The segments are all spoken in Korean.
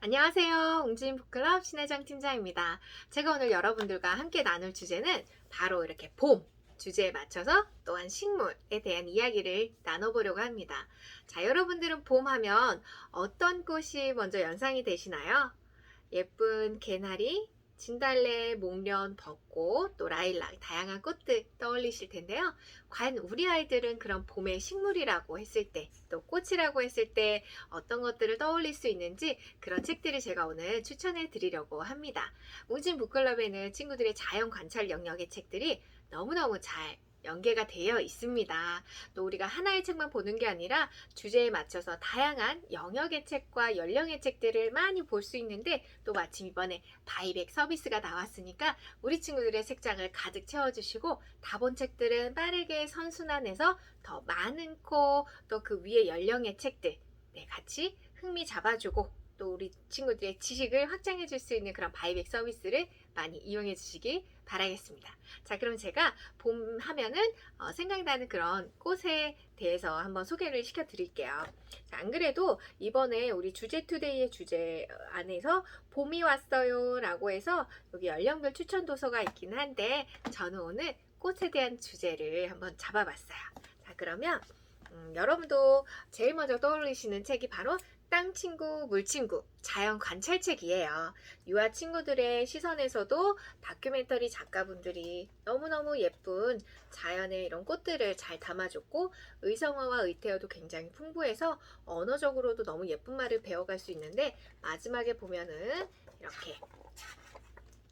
안녕하세요. 웅진 북클럽 신혜정 팀장입니다. 제가 오늘 여러분들과 함께 나눌 주제는 바로 이렇게 봄 주제에 맞춰서 또한 식물에 대한 이야기를 나눠보려고 합니다. 자, 여러분들은 봄 하면 어떤 꽃이 먼저 연상이 되시나요? 예쁜 개나리, 진달래, 목련, 벚꽃, 또 라일락, 다양한 꽃들 떠올리실 텐데요. 과연 우리 아이들은 그런 봄의 식물이라고 했을 때, 또 꽃이라고 했을 때 어떤 것들을 떠올릴 수 있는지 그런 책들을 제가 오늘 추천해 드리려고 합니다. 웅진 북클럽에는 친구들의 자연 관찰 영역의 책들이 너무너무 잘 연계가 되어 있습니다. 또 우리가 하나의 책만 보는 게 아니라 주제에 맞춰서 다양한 영역의 책과 연령의 책들을 많이 볼 수 있는데, 또 마침 이번에 바이백 서비스가 나왔으니까 우리 친구들의 책장을 가득 채워주시고 다 본 책들은 빠르게 선순환해서 더 많은 코, 또 그 위에 연령의 책들 같이 흥미 잡아주고 또 우리 친구들의 지식을 확장해 줄 수 있는 그런 바이백 서비스를 많이 이용해 주시기 바라겠습니다. 자, 그럼 제가 봄 하면은 생각나는 그런 꽃에 대해서 한번 소개를 시켜 드릴게요. 자, 안 그래도 이번에 우리 주제 투데이의 주제 안에서 봄이 왔어요 라고 해서 여기 연령별 추천 도서가 있긴 한데, 저는 오늘 꽃에 대한 주제를 한번 잡아봤어요. 자, 그러면 여러분도 제일 먼저 떠올리시는 책이 바로 땅친구, 물친구, 자연 관찰책이에요. 유아 친구들의 시선에서도 다큐멘터리 작가분들이 너무너무 예쁜 자연의 이런 꽃들을 잘 담아줬고, 의성어와 의태어도 굉장히 풍부해서 언어적으로도 너무 예쁜 말을 배워갈 수 있는데, 마지막에 보면은 이렇게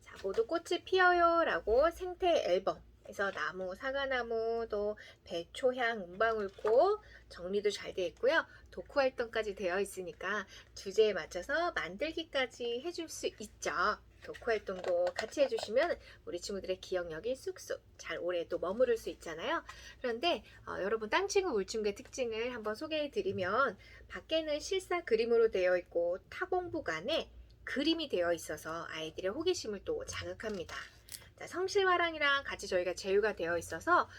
자, 모두 꽃이 피어요 라고 생태 앨범 그래서 나무, 사과나무, 또 배초향, 은방울꽃 정리도 잘 되어 있고요. 독후 활동까지 되어 있으니까 주제에 맞춰서 만들기까지 해줄 수 있죠. 독후 활동도 같이 해주시면 우리 친구들의 기억력이 쑥쑥 잘 오래 또 머무를 수 있잖아요. 그런데 여러분 땅친구 물친구의 특징을 한번 소개해 드리면, 밖에는 실사 그림으로 되어 있고 타공북 안에 그림이 되어 있어서 아이들의 호기심을 또 자극합니다. 자, 성실화랑이랑 같이 저희가 제휴가 되어 있어서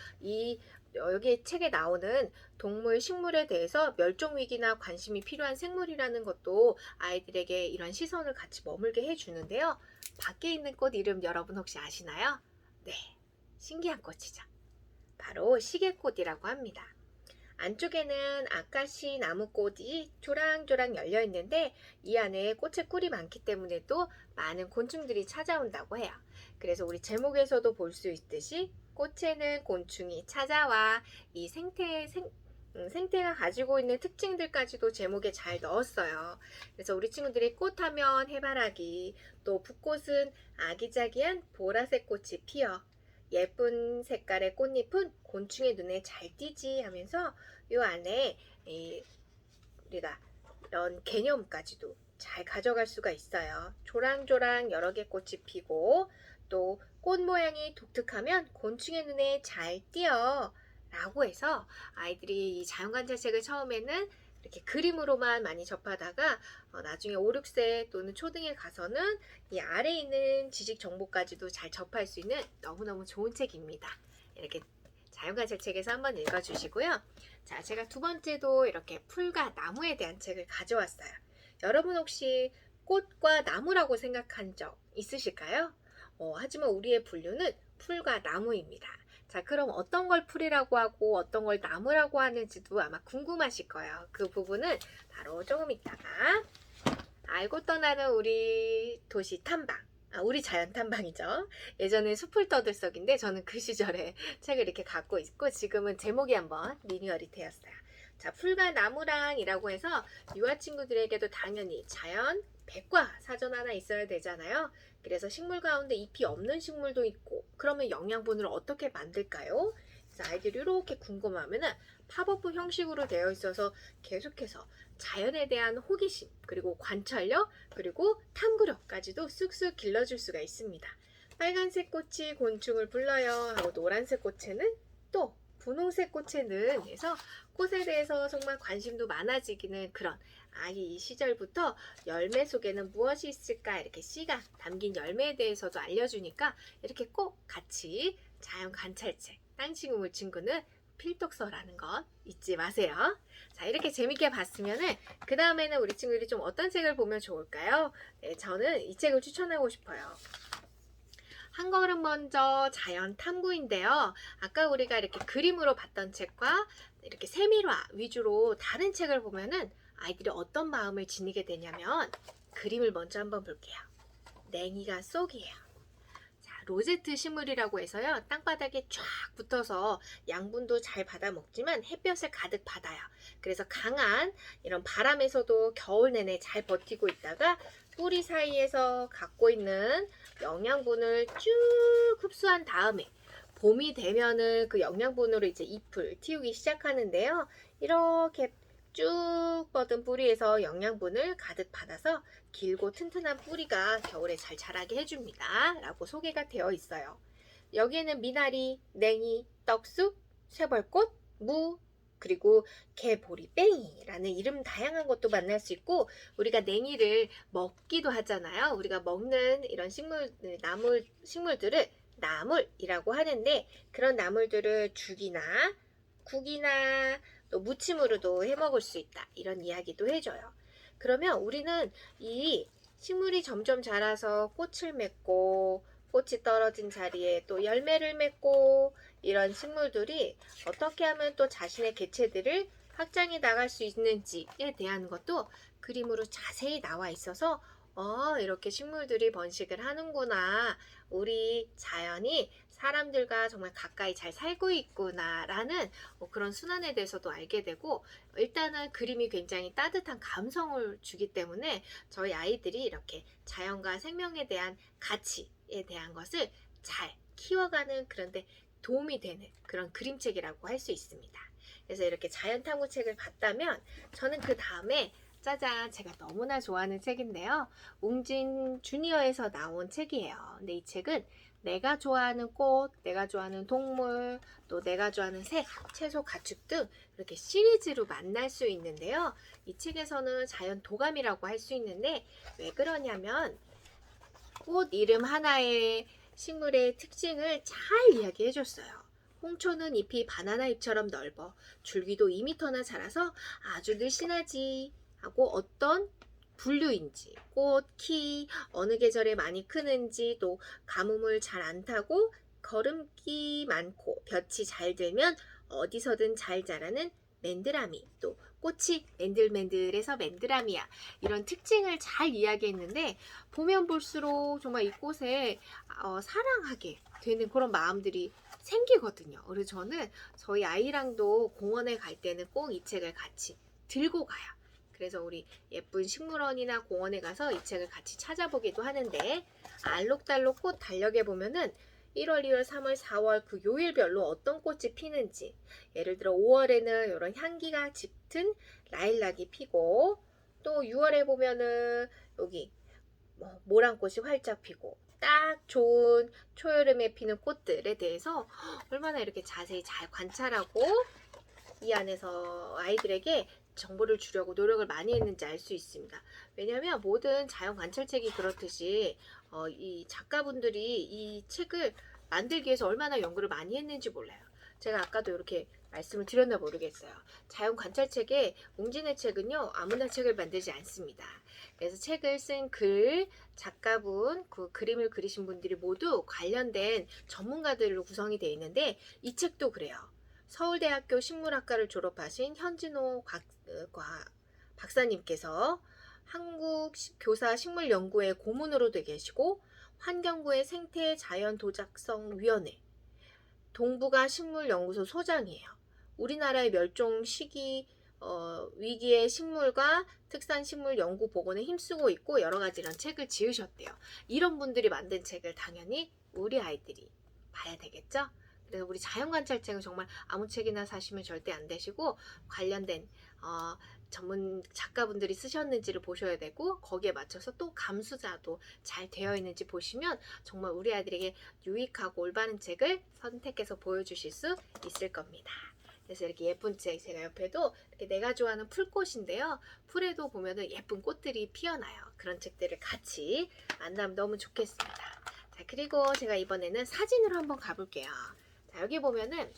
여기 책에 나오는 동물, 식물에 대해서 멸종위기나 관심이 필요한 생물이라는 것도 아이들에게 이런 시선을 같이 머물게 해주는데요. 밖에 있는 꽃 이름 여러분 혹시 아시나요? 네, 신기한 꽃이죠. 바로 시계꽃이라고 합니다. 안쪽에는 아카시 나무꽃이 조랑조랑 열려 있는데, 이 안에 꽃의 꿀이 많기 때문에 또 많은 곤충들이 찾아온다고 해요. 그래서 우리 제목에서도 볼 수 있듯이 꽃에는 곤충이 찾아와, 이 생태가 가지고 있는 특징들까지도 제목에 잘 넣었어요. 그래서 우리 친구들이 꽃하면 해바라기, 또 붓꽃은 아기자기한 보라색 꽃이 피어 예쁜 색깔의 꽃잎은 곤충의 눈에 잘 띄지 하면서 이 안에 우리가 이런 개념까지도 잘 가져갈 수가 있어요. 조랑조랑 여러 개 꽃이 피고 또 꽃 모양이 독특하면 곤충의 눈에 잘 띄어 라고 해서 아이들이 이 자연관찰책을 처음에는 이렇게 그림으로만 많이 접하다가 나중에 5, 6세 또는 초등에 가서는 이 아래에 있는 지식 정보까지도 잘 접할 수 있는 너무너무 좋은 책입니다. 이렇게 자연관찰책에서 한번 읽어주시고요. 자, 제가 두 번째도 이렇게 풀과 나무에 대한 책을 가져왔어요. 여러분 혹시 꽃과 나무라고 생각한 적 있으실까요? 하지만 우리의 분류는 풀과 나무입니다. 자, 그럼 어떤 걸 풀이라고 하고 어떤 걸 나무라고 하는지도 아마 궁금하실 거예요. 그 부분은 바로 조금 있다가 알고 떠나는 우리 도시 탐방. 우리 자연 탐방이죠. 예전에 숲을 떠들썩인데 저는 그 시절에 책을 이렇게 갖고 있고, 지금은 제목이 한번 리뉴얼이 되었어요. 자, 풀과 나무랑이라고 해서 유아 친구들에게도 당연히 자연 백과 사전 하나 있어야 되잖아요. 그래서 식물 가운데 잎이 없는 식물도 있고, 그러면 영양분을 어떻게 만들까요? 그래서 아이들이 이렇게 궁금하면은 팝업 형식으로 되어 있어서 계속해서 자연에 대한 호기심, 그리고 관찰력, 그리고 탐구력까지도 쑥쑥 길러줄 수가 있습니다. 빨간색 꽃이 곤충을 불러요 하고, 노란색 꽃에는 또 분홍색 꽃에는 해서 꽃에 대해서 정말 관심도 많아지기는, 그런 아기 시절부터 열매 속에는 무엇이 있을까 이렇게 씨가 담긴 열매에 대해서도 알려주니까 이렇게 꼭 같이 자연 관찰책 땅친구 물친구는 필독서라는 것 잊지 마세요. 자, 이렇게 재밌게 봤으면은 그 다음에는 우리 친구들이 좀 어떤 책을 보면 좋을까요? 네, 저는 이 책을 추천하고 싶어요. 한 걸음 먼저 자연 탐구인데요. 아까 우리가 이렇게 그림으로 봤던 책과 이렇게 세밀화 위주로 다른 책을 보면은 아이들이 어떤 마음을 지니게 되냐면 그림을 먼저 한번 볼게요. 냉이가 쏙이에요. 자, 로제트 식물이라고 해서요. 땅바닥에 쫙 붙어서 양분도 잘 받아 먹지만 햇볕을 가득 받아요. 그래서 강한 이런 바람에서도 겨울 내내 잘 버티고 있다가 뿌리 사이에서 갖고 있는 영양분을 쭉 흡수한 다음에 봄이 되면은 그 영양분으로 이제 잎을 틔우기 시작하는데요. 이렇게 쭉 뻗은 뿌리에서 영양분을 가득 받아서 길고 튼튼한 뿌리가 겨울에 잘 자라게 해줍니다. 라고 소개가 되어 있어요. 여기에는 미나리, 냉이, 떡쑥, 쇠벌꽃, 무, 그리고 개보리뺑이라는 이름 다양한 것도 만날 수 있고 우리가 냉이를 먹기도 하잖아요. 우리가 먹는 이런 식물들을 나물이라고 하는데 그런 나물들을 죽이나 국이나 또 무침으로도 해 먹을 수 있다. 이런 이야기도 해줘요. 그러면 우리는 이 식물이 점점 자라서 꽃을 맺고 꽃이 떨어진 자리에 또 열매를 맺고 이런 식물들이 어떻게 하면 또 자신의 개체들을 확장해 나갈 수 있는지에 대한 것도 그림으로 자세히 나와 있어서 이렇게 식물들이 번식을 하는구나. 우리 자연이 사람들과 정말 가까이 잘 살고 있구나 라는 그런 순환에 대해서도 알게 되고 일단은 그림이 굉장히 따뜻한 감성을 주기 때문에 저희 아이들이 이렇게 자연과 생명에 대한 가치에 대한 것을 잘 키워가는 그런데 도움이 되는 그런 그림책이라고 할 수 있습니다. 그래서 이렇게 자연 탐구 책을 봤다면 저는 그 다음에 짜잔, 제가 너무나 좋아하는 책인데요. 웅진 주니어에서 나온 책이에요. 근데 이 책은 내가 좋아하는 꽃, 내가 좋아하는 동물, 또 내가 좋아하는 색, 채소, 가축 등 이렇게 시리즈로 만날 수 있는데요. 이 책에서는 자연 도감이라고 할 수 있는데 왜 그러냐면 꽃 이름 하나의 식물의 특징을 잘 이야기해 줬어요. 홍초는 잎이 바나나 잎처럼 넓어 줄기도 2m나 자라서 아주 늘씬하지 하고 어떤 분류인지 꽃, 키, 어느 계절에 많이 크는지 또 가뭄을 잘 안 타고 거름기 많고 볕이 잘 들면 어디서든 잘 자라는 맨드라미 또 꽃이 맨들맨들해서 맨드라미야 이런 특징을 잘 이야기했는데 보면 볼수록 정말 이 꽃에 사랑하게 되는 그런 마음들이 생기거든요. 그래서 저는 저희 아이랑도 공원에 갈 때는 꼭 이 책을 같이 들고 가요. 그래서 우리 예쁜 식물원이나 공원에 가서 이 책을 같이 찾아보기도 하는데 알록달록 꽃 달력에 보면은 1월, 2월, 3월, 4월 그 요일별로 어떤 꽃이 피는지 예를 들어 5월에는 이런 향기가 짙은 라일락이 피고 또 6월에 보면은 여기 모란꽃이 활짝 피고 딱 좋은 초여름에 피는 꽃들에 대해서 얼마나 이렇게 자세히 잘 관찰하고 이 안에서 아이들에게 정보를 주려고 노력을 많이 했는지 알 수 있습니다. 왜냐하면 모든 자연 관찰책이 그렇듯이 이 작가분들이 이 책을 만들기 위해서 얼마나 연구를 많이 했는지 몰라요. 제가 아까도 이렇게 말씀을 드렸나 모르겠어요. 자연 관찰책에 웅진의 책은요 아무나 책을 만들지 않습니다. 그래서 책을 쓴 작가분, 그 그림을 그리신 분들이 모두 관련된 전문가들로 구성이 되어 있는데 이 책도 그래요. 서울대학교 식물학과를 졸업하신 현진호 박사님께서 한국교사 식물연구회 고문으로도 계시고 환경부의 생태자연도작성위원회 동북아 식물연구소 소장이에요. 우리나라의 멸종 시기 위기의 식물과 특산 식물 연구 복원에 힘쓰고 있고 여러 가지 이런 책을 지으셨대요. 이런 분들이 만든 책을 당연히 우리 아이들이 봐야 되겠죠? 그래서 우리 자연관찰책은 정말 아무 책이나 사시면 절대 안 되시고 관련된 전문 작가분들이 쓰셨는지를 보셔야 되고 거기에 맞춰서 또 감수자도 잘 되어 있는지 보시면 정말 우리 아이들에게 유익하고 올바른 책을 선택해서 보여주실 수 있을 겁니다. 그래서 이렇게 예쁜 책 제가 옆에도 이렇게 내가 좋아하는 풀꽃인데요. 풀에도 보면은 예쁜 꽃들이 피어나요. 그런 책들을 같이 만나면 너무 좋겠습니다. 자, 그리고 제가 이번에는 사진으로 한번 가볼게요. 자, 여기 보면은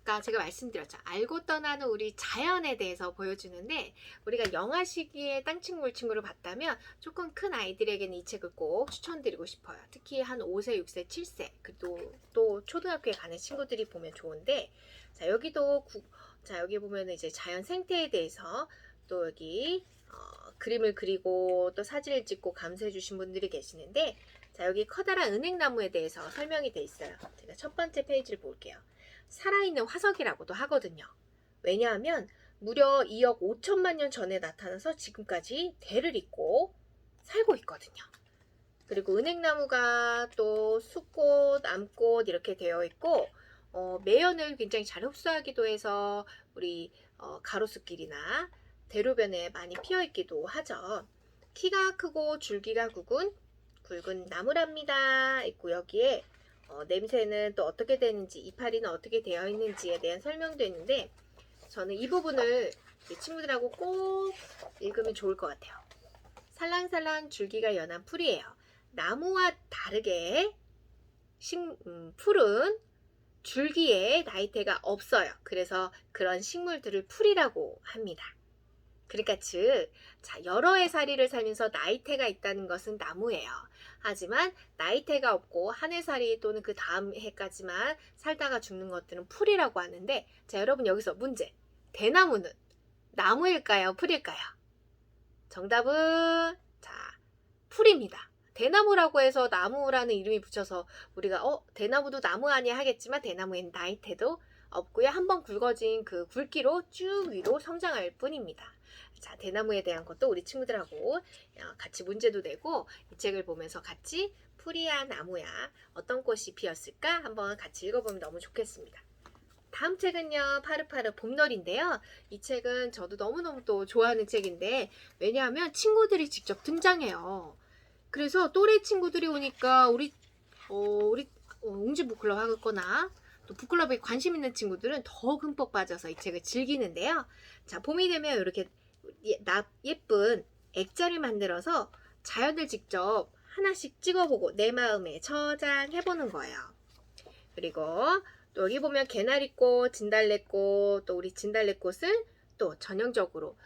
아까 제가 말씀드렸죠. 알고 떠나는 우리 자연에 대해서 보여주는데, 우리가 영아 시기에 땅친물친구를 봤다면 조금 큰 아이들에게는 이 책을 꼭 추천드리고 싶어요. 특히 한 5세, 6세, 7세, 또 초등학교에 가는 친구들이 보면 좋은데, 자, 여기 보면 이제 자연 생태에 대해서 또 여기 그림을 그리고 또 사진을 찍고 감수해 주신 분들이 계시는데, 자, 여기 커다란 은행나무에 대해서 설명이 돼 있어요. 제가 첫 번째 페이지를 볼게요. 살아있는 화석이라고도 하거든요. 왜냐하면 무려 2억 5천만 년 전에 나타나서 지금까지 대를 잇고 살고 있거든요. 그리고 은행나무가 또 숫꽃, 암꽃 이렇게 되어 있고, 매연을 굉장히 잘 흡수하기도 해서 우리 가로수길이나 대로변에 많이 피어 있기도 하죠. 키가 크고 줄기가 굵은 나무랍니다. 있고 여기에 냄새는 또 어떻게 되는지, 이파리는 어떻게 되어 있는지에 대한 설명도 있는데, 저는 이 부분을 이 친구들하고 꼭 읽으면 좋을 것 같아요. 살랑살랑 줄기가 연한 풀이에요. 나무와 다르게 풀은 줄기에 나이테가 없어요. 그래서 그런 식물들을 풀이라고 합니다. 그러니까 여러 해살이를 살면서 나이테가 있다는 것은 나무예요. 하지만 나이테가 없고 한 해살이 또는 그 다음 해까지만 살다가 죽는 것들은 풀이라고 하는데, 자, 여러분 여기서 문제. 대나무는 나무일까요? 풀일까요? 정답은 풀입니다. 대나무라고 해서 나무라는 이름이 붙여서 우리가 대나무도 나무 아니야 하겠지만, 대나무엔 나이테도 없고요. 한번 굵어진 그 굵기로 쭉 위로 성장할 뿐입니다. 자, 대나무에 대한 것도 우리 친구들하고 같이 문제도 내고 이 책을 보면서 같이 풀이야 나무야 어떤 꽃이 피었을까 한번 같이 읽어보면 너무 좋겠습니다. 다음 책은요, 파르파르 봄놀이인데요. 이 책은 저도 너무너무 또 좋아하는 책인데, 왜냐하면 친구들이 직접 등장해요. 그래서 또래 친구들이 오니까 우리 웅지 북클럽 하거나 또 북클럽에 관심 있는 친구들은 더욱 흠뻑 빠져서 이 책을 즐기는데요. 자, 봄이 되면 이렇게 예쁜 액자를 만들어서 자연을 직접 하나씩 찍어보고 내 마음에 저장해보는 거예요. 그리고 또 여기 보면 개나리꽃, 진달래꽃, 또 우리 진달래꽃은 또 전형적으로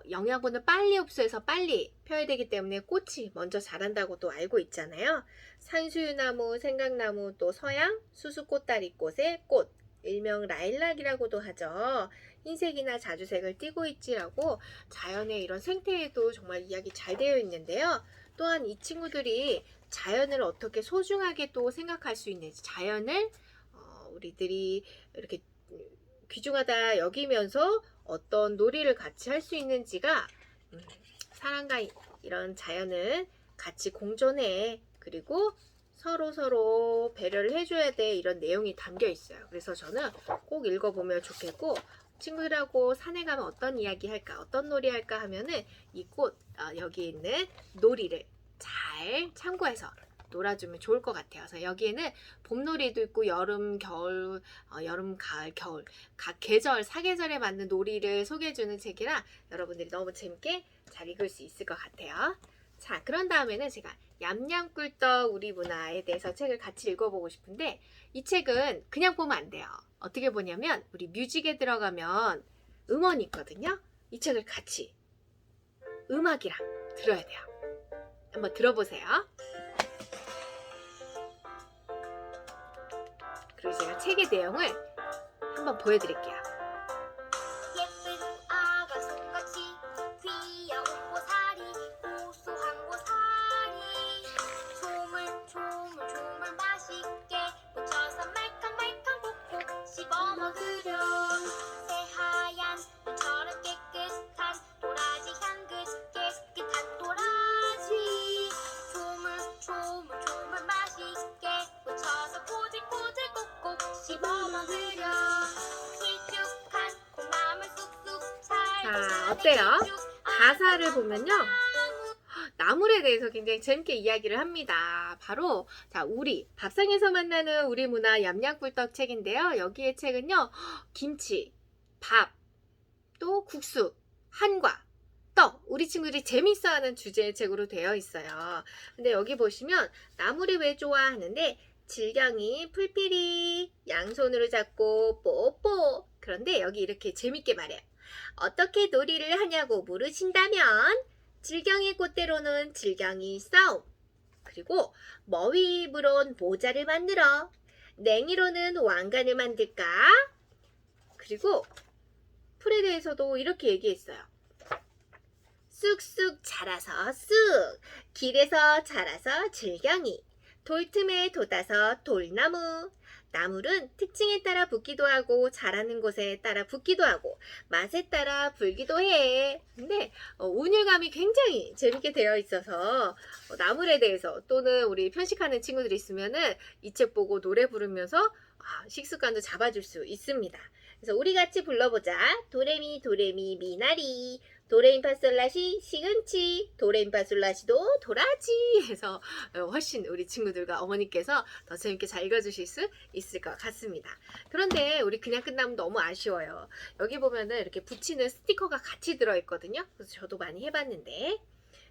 영양분을 빨리 흡수해서 빨리 펴야 되기 때문에 꽃이 먼저 자란다고 또 알고 있잖아요. 산수유나무, 생강나무, 또 서양, 수수꽃다리꽃의 꽃, 일명 라일락이라고도 하죠. 흰색이나 자주색을 띠고 있지라고 자연의 이런 생태에도 정말 이야기 잘 되어 있는데요. 또한 이 친구들이 자연을 어떻게 소중하게 또 생각할 수 있는지, 자연을 우리들이 이렇게 귀중하다 여기면서 어떤 놀이를 같이 할 수 있는지가, 사람과 이런 자연은 같이 공존해, 그리고 서로 배려를 해줘야 돼, 이런 내용이 담겨 있어요. 그래서 저는 꼭 읽어보면 좋겠고, 친구들하고 산에 가면 어떤 이야기 할까, 어떤 놀이 할까 하면은 이 여기 있는 놀이를 잘 참고해서 놀아주면 좋을 것 같아요. 그래서 여기에는 봄놀이도 있고 여름, 겨울, 여름, 가을, 겨울 각 계절, 사계절에 맞는 놀이를 소개해주는 책이라 여러분들이 너무 재밌게 잘 읽을 수 있을 것 같아요. 자, 그런 다음에는 제가 얌얌꿀떡 우리 문화에 대해서 책을 같이 읽어보고 싶은데, 이 책은 그냥 보면 안 돼요. 어떻게 보냐면 우리 뮤직에 들어가면 음원이 있거든요. 이 책을 같이 음악이랑 들어야 돼요. 한번 들어보세요. 그리고 제가 책의 내용을 한번 보여드릴게요. 예쁜 아가 송같이 귀여운 고사리 고소한 고사리 조물조물 맛있게 묻혀서 말캉말캉 콕콕 씹어 먹으렴. 새하얀 눈처럼 깨끗한 도라지 깨끗한 도라지 조물조물 맛있게 묻혀서 꼬들꼬들 콕콕 씹어 먹으렴. 길쭉한 콩나물 쑥쑥 자, 어때요? 가사를 보면요, 나물에 대해서 굉장히 재밌게 이야기를 합니다. 바로 우리 밥상에서 만나는 우리 문화 얌얌꿀떡 책인데요. 여기의 책은요, 김치, 밥, 또 국수, 한과, 떡, 우리 친구들이 재밌어하는 주제의 책으로 되어 있어요. 근데 여기 보시면 나물이 왜 좋아 하는데, 질경이 풀피리 양손으로 잡고 뽀뽀. 그런데 여기 이렇게 재밌게 말해요. 어떻게 놀이를 하냐고 물으신다면 질경이 꽃대로는 질경이 싸움. 그리고 머위입으론 모자를 만들어. 냉이로는 왕관을 만들까? 그리고 풀에 대해서도 이렇게 얘기했어요. 쑥쑥 자라서 쑥, 길에서 자라서 질경이, 돌틈에 돋아서 돌나무. 나물은 특징에 따라 붓기도 하고 자라는 곳에 따라 붓기도 하고 맛에 따라 불기도 해. 근데 운율감이 굉장히 재밌게 되어 있어서 나물에 대해서 또는 우리 편식하는 친구들이 있으면은 이 책 보고 노래 부르면서 식습관도 잡아줄 수 있습니다. 그래서 우리 같이 불러보자. 도레미 도레미 미나리, 도레미파솔라시 시금치, 도레미파솔라시도 도라지 해서 훨씬 우리 친구들과 어머니께서 더 재밌게 잘 읽어주실 수 있을 것 같습니다. 그런데 우리 그냥 끝나면 너무 아쉬워요. 여기 보면은 이렇게 붙이는 스티커가 같이 들어있거든요. 그래서 저도 많이 해봤는데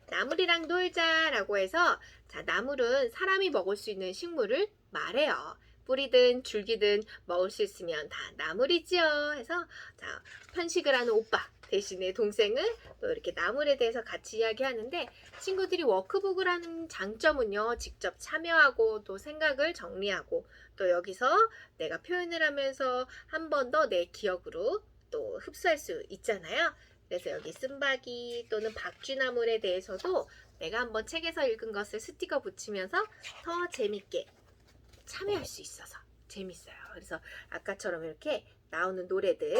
나물이랑 놀자라고 해서 자, 나물은 사람이 먹을 수 있는 식물을 말해요. 뿌리든 줄기든 먹을 수 있으면 다 나물이지요. 해서 자, 편식을 하는 오빠 대신에 동생은 또 이렇게 나물에 대해서 같이 이야기하는데 친구들이 워크북을 하는 장점은요. 직접 참여하고 또 생각을 정리하고 또 여기서 내가 표현을 하면서 한 번 더 내 기억으로 또 흡수할 수 있잖아요. 그래서 여기 쓴바기 또는 박쥐나물에 대해서도 내가 한번 책에서 읽은 것을 스티커 붙이면서 더 재밌게 참여할 수 있어서 재밌어요. 그래서 아까처럼 이렇게 나오는 노래들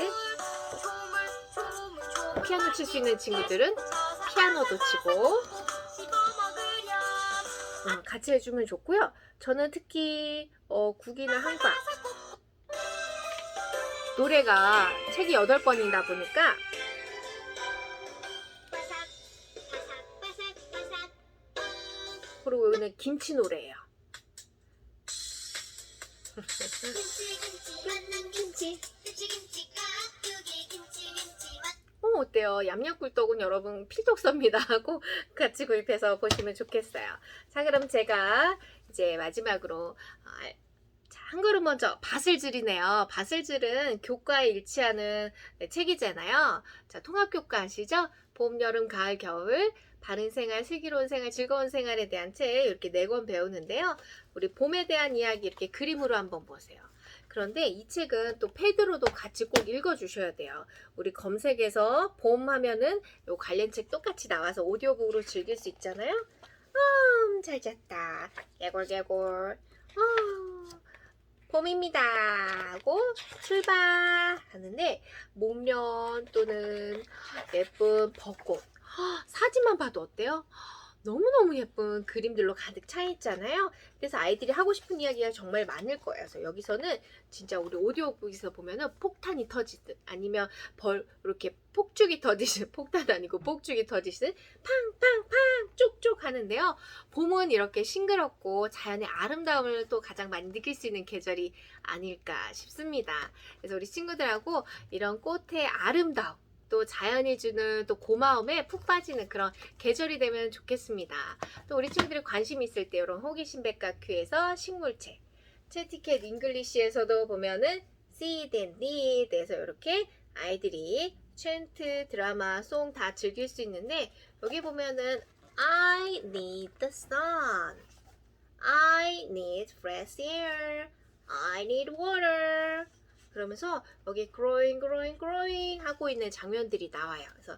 피아노 칠 수 있는 친구들은 피아노도 치고 같이 해주면 좋고요. 저는 특히 국이나 한과 노래가 책이 8권이다 보니까 그리고 여기는 김치 노래예요. 어때요? 얌얌꿀떡은 여러분 필독서입니다 하고 같이 구입해서 보시면 좋겠어요. 자, 그럼 제가 이제 마지막으로 한 걸음 먼저 밭을질이네요. 밭을질은 교과에 일치하는 책이잖아요. 자, 통합교과 아시죠? 봄, 여름, 가을, 겨울, 바른 생활, 슬기로운 생활, 즐거운 생활에 대한 책 이렇게 4권 배우는데요. 우리 봄에 대한 이야기 이렇게 그림으로 한번 보세요. 그런데 이 책은 또 패드로도 같이 꼭 읽어주셔야 돼요. 우리 검색해서 봄 하면은 요 관련 책 똑같이 나와서 오디오북으로 즐길 수 있잖아요. 잘 잤다. 개골개골. 봄입니다 하고 출발 하는데 목련 또는 예쁜 벚꽃 사진만 봐도 어때요? 너무너무 예쁜 그림들로 가득 차 있잖아요. 그래서 아이들이 하고 싶은 이야기가 정말 많을 거예요. 그래서 여기서는 진짜 우리 오디오북에서 보면은 폭탄이 터지듯 아니면 이렇게 폭죽이 터지듯 폭탄 아니고 폭죽이 터지듯 팡팡팡 쭉쭉 하는데요. 봄은 이렇게 싱그럽고 자연의 아름다움을 또 가장 많이 느낄 수 있는 계절이 아닐까 싶습니다. 그래서 우리 친구들하고 이런 꽃의 아름다움 또 자연이 주는 또 고마움에 푹 빠지는 그런 계절이 되면 좋겠습니다. 또 우리 친구들이 관심 있을 때 이런 호기심 백과큐에서 식물책, 채티켓 잉글리시에서도 보면은 Seed and Need에서 이렇게 아이들이 챈트, 드라마, 송 다 즐길 수 있는데 여기 보면은 I need the sun, I need fresh air, I need water 그러면서 여기 growing 하고 있는 장면들이 나와요. 그래서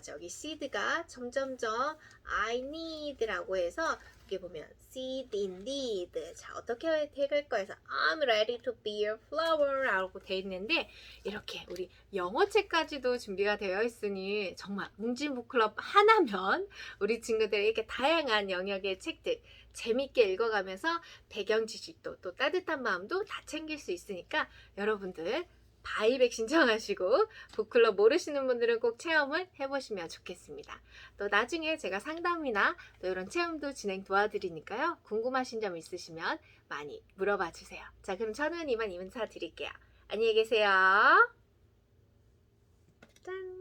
저기 seed가 점점점 I need라고 해서 여기 보면 seed indeed. 자, 어떻게 될까 해서 I'm ready to be a flower 라고 돼 있는데 이렇게 우리 영어책까지도 준비가 되어 있으니 정말 웅진북클럽 하나면 우리 친구들이 이렇게 다양한 영역의 책들 재밌게 읽어가면서 배경 지식도 또 따뜻한 마음도 다 챙길 수 있으니까 여러분들 바이백 신청하시고 북클럽 모르시는 분들은 꼭 체험을 해보시면 좋겠습니다. 또 나중에 제가 상담이나 또 이런 체험도 진행 도와드리니까요. 궁금하신 점 있으시면 많이 물어봐 주세요. 자, 그럼 저는 이만 인사드릴게요. 안녕히 계세요. 짠!